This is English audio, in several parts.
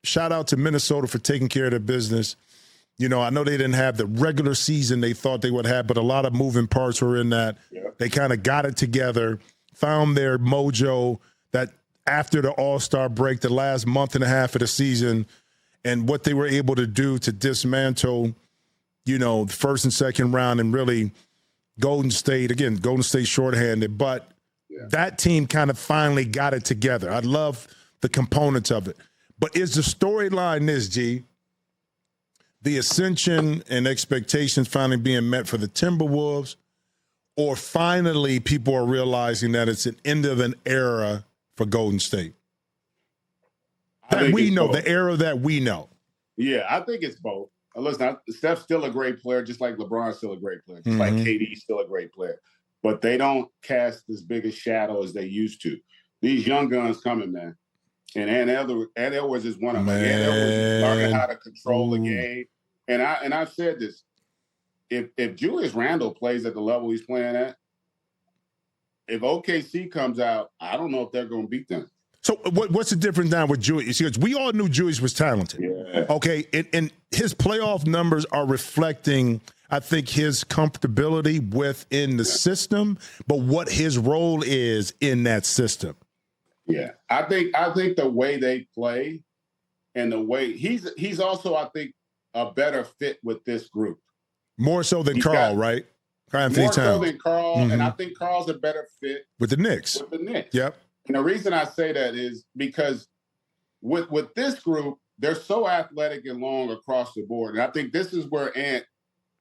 shout out to Minnesota for taking care of their business. You know, I know they didn't have the regular season they thought they would have, but a lot of moving parts were in that. Yeah. They kind of got it together, found their mojo that after the All-Star break, the last month and a half of the season, and what they were able to do to dismantle, you know, the first and second round, and really Golden State shorthanded, but that team kind of finally got it together. I love the components of it. But is the storyline this, G? The ascension and expectations finally being met for the Timberwolves, or finally people are realizing that it's an end of an era for Golden State? That we know, the era that we know. Yeah, I think it's both. Listen, Steph's still a great player, just like LeBron's still a great player, just like KD's still a great player. But they don't cast as big a shadow as they used to. These young guns coming, man. And Ant Edwards is one of them. Ant Edwards is learning how to control the game. And I've said this. If Julius Randle plays at the level he's playing at, if OKC comes out, I don't know if they're going to beat them. So what's the difference now with Julius? Because we all knew Julius was talented. Yeah. Okay, and his playoff numbers are reflecting, I think, his comfortability within the system, but what his role is in that system. Yeah, I think the way they play and the way he's also, I think, a better fit with this group. More so than Karl, right? Karl-Anthony more so than Karl, and I think Karl's a better fit with the Knicks. Yep. And the reason I say that is because with this group, they're so athletic and long across the board. And I think this is where Ant,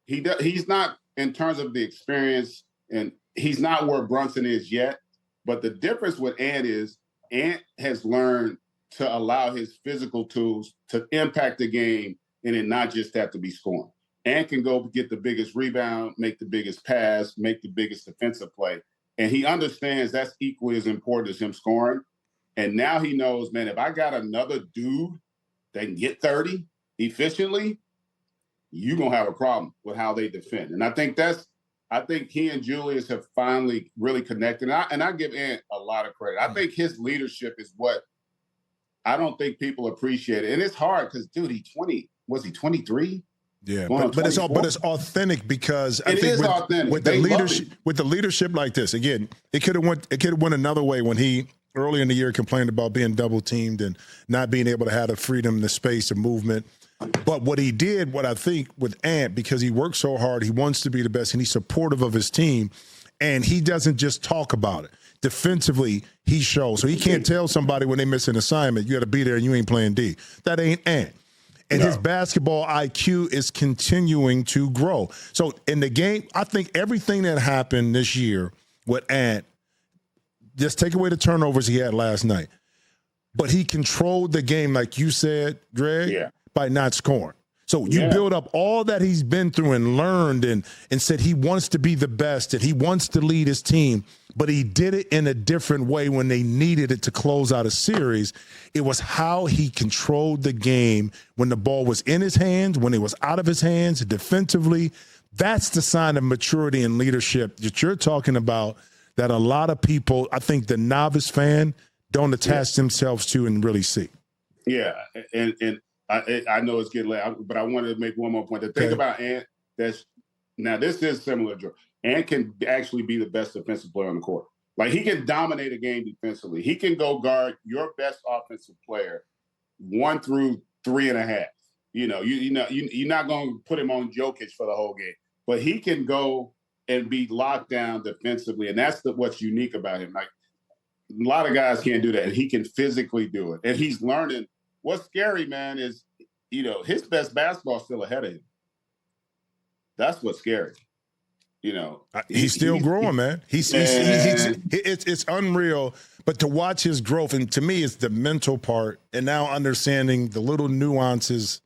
he's not, in terms of the experience, and he's not where Brunson is yet. But the difference with Ant is Ant has learned to allow his physical tools to impact the game and it not just have to be scoring. Ant can go get the biggest rebound, make the biggest pass, make the biggest defensive play. And he understands that's equally as important as him scoring. And now he knows, man, if I got another dude that can get 30 efficiently, you're going to have a problem with how they defend. And I think he and Julius have finally really connected. And I give Ant a lot of credit. I think his leadership is what I don't think people appreciate it. And it's hard because, dude, was he 23? Yeah, but it's authentic because I think with the leadership like this, again, it could have went another way when he early in the year complained about being double teamed and not being able to have the freedom, the space, the movement. But what he did, what I think with Ant, because he works so hard, he wants to be the best and he's supportive of his team, and he doesn't just talk about it. Defensively, he shows. So he can't tell somebody when they miss an assignment, you got to be there and you ain't playing D. That ain't Ant. And his basketball IQ is continuing to grow. So in the game, I think everything that happened this year with Ant, just take away the turnovers he had last night. But he controlled the game, like you said, Greg, by not scoring. So you build up all that he's been through and learned and said he wants to be the best and he wants to lead his team, but he did it in a different way when they needed it to close out a series. It was how he controlled the game when the ball was in his hands, when it was out of his hands, defensively. That's the sign of maturity and leadership that you're talking about that a lot of people, I think the novice fan, don't attach themselves to and really see. Yeah, and I know it's getting late, but I wanted to make one more point. The thing about Ant, now this is similar, Joe. Ant can actually be the best defensive player on the court. Like, he can dominate a game defensively. He can go guard your best offensive player 1 through 3.5. You know, you're not going to put him on Jokic for the whole game, but he can go and be locked down defensively, and that's what's unique about him. Like, a lot of guys can't do that, and he can physically do it, and he's learning. What's scary, man, is, his best basketball is still ahead of him. That's what's scary. He's still growing, man. It's unreal. But to watch his growth, and to me, it's the mental part, and now understanding the little nuances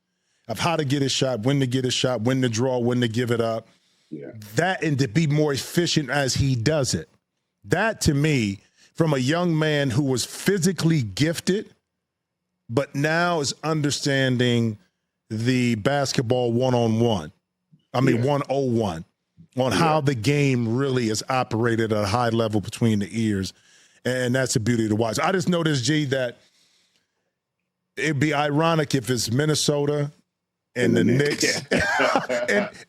of how to get his shot, when to get his shot, when to draw, when to give it up. Yeah. That, and to be more efficient as he does it. That, to me, from a young man who was physically gifted, but now is understanding the basketball one-on-one. 101. On how the game really is operated at a high level between the ears. And that's the beauty to watch. I just noticed, G, that it'd be ironic if it's Minnesota and the Knicks,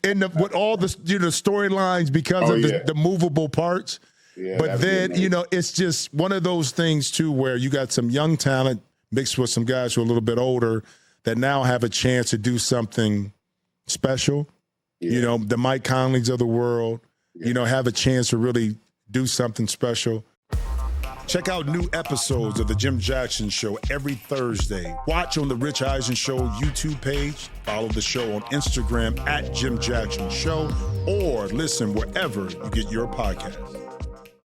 and with all the storylines because of the movable parts. Yeah, but then it's just one of those things too, where you got some young talent mixed with some guys who are a little bit older that now have a chance to do something special. Yeah. The Mike Conleys of the world, have a chance to really do something special. Check out new episodes of The Jim Jackson Show every Thursday. Watch on the Rich Eisen Show YouTube page. Follow the show on Instagram @Jim Jackson Show, or listen wherever you get your podcasts.